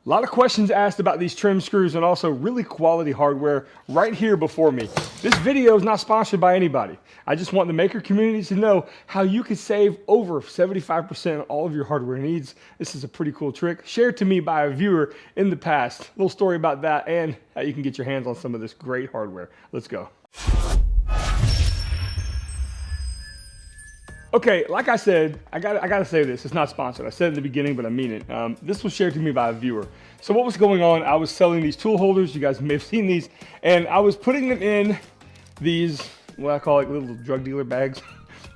A lot of questions asked about these trim screws and also really quality hardware right here before me. This video is not sponsored by anybody. I just want the maker community to know how you could save over 75% on all of your hardware needs. This is a pretty cool trick shared to me by a viewer in the past. A little story about that and how you can get your hands on some of this great hardware. Let's go. Okay, like I said, I gotta say this, it's not sponsored. I said it in the beginning, but I mean it. This was shared to me by a viewer. So what was going on, I was selling these tool holders, you guys may have seen these, and I was putting them in these, what I call like little drug dealer bags.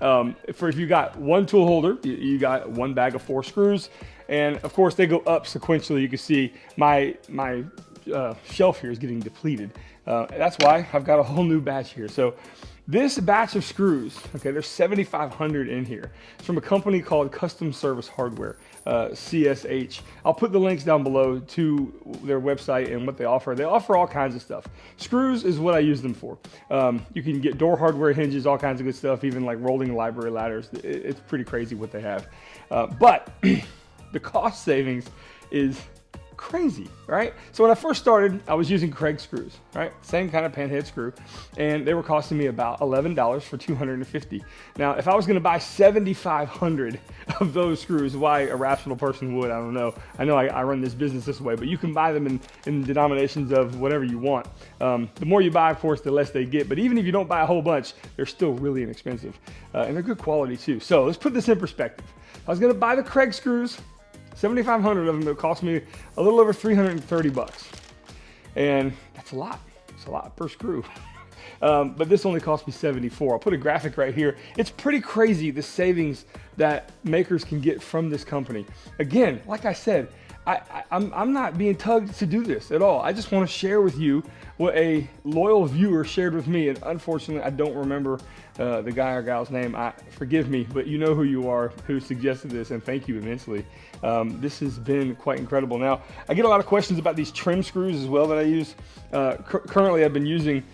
For if you got one tool holder, you got one bag of 4 screws, and of course they go up sequentially. You can see my shelf here is getting depleted. That's why I've got a whole new batch here. So this batch of screws, okay, there's 7,500 in here. It's from a company called Custom Service Hardware, CSH. I'll put the links down below to their website and what they offer. They offer all kinds of stuff. Screws is what I use them for. You can get door hardware, hinges, all kinds of good stuff, even like rolling library ladders. It's pretty crazy what they have. But the cost savings is crazy, right? So when I first started, I was using Craig screws, right? Same kind of panhead screw, and they were costing me about $11 for 250. Now, if I was gonna buy 7,500 of those screws, why a rational person would, I don't know. I know I run this business this way, but you can buy them in denominations of whatever you want. The more you buy, of course, the less they get, but even if you don't buy a whole bunch, they're still really inexpensive, and they're good quality too. So let's put this in perspective. I was gonna buy the Craig screws, 7,500 of them. It cost me a little over 330 bucks. And that's a lot. It's a lot per screw. But this only cost me 74. I'll put a graphic right here. It's pretty crazy the savings that makers can get from this company. Again, like I said, I'm not being tugged to do this at all. I just want to share with you what a loyal viewer shared with me. And unfortunately, I don't remember the guy or gal's name. Forgive me, but you know who you are, who suggested this, and thank you immensely. This has been quite incredible. Now, I get a lot of questions about these trim screws as well that I use. Currently, I've been using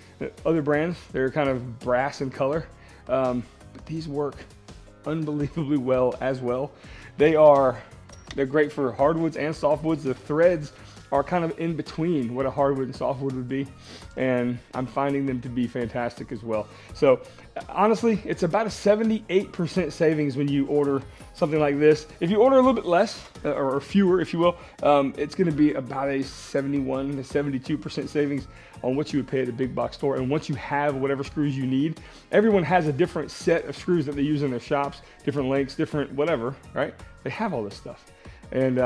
other brands. They're kind of brass in color, but these work unbelievably well as well. They're great for hardwoods and softwoods. The threads are kind of in between what a hardwood and softwood would be, and I'm finding them to be fantastic as well. So honestly, it's about a 78% savings when you order something like this. If you order a little bit less, or fewer, if you will, it's gonna be about a 71 to 72% savings on what you would pay at a big box store. And once you have whatever screws you need, everyone has a different set of screws that they use in their shops, different lengths, different whatever, right? They have all this stuff. And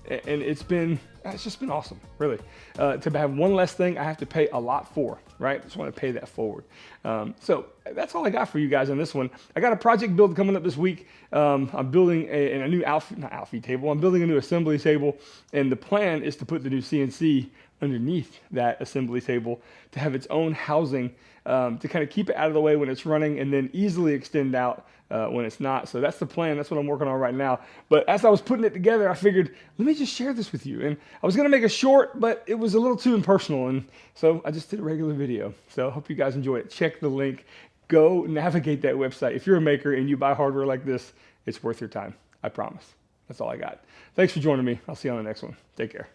it's just been awesome, really. To have one less thing I have to pay a lot for, right? Just want to pay that forward. So that's all I got for you guys on this one. I got a project build coming up this week. I'm building a new table. I'm building a new assembly table, and the plan is to put the new CNC underneath that assembly table to have its own housing to kind of keep it out of the way when it's running and then easily extend out when it's not. So that's the plan. That's what I'm working on right now. But as I was putting it together, I figured, let me just share this with you. And I was going to make it short, but it was a little too impersonal. And so I just did a regular video. So I hope you guys enjoy it. Check the link. Go navigate that website. If you're a maker and you buy hardware like this, it's worth your time. I promise. That's all I got. Thanks for joining me. I'll see you on the next one. Take care.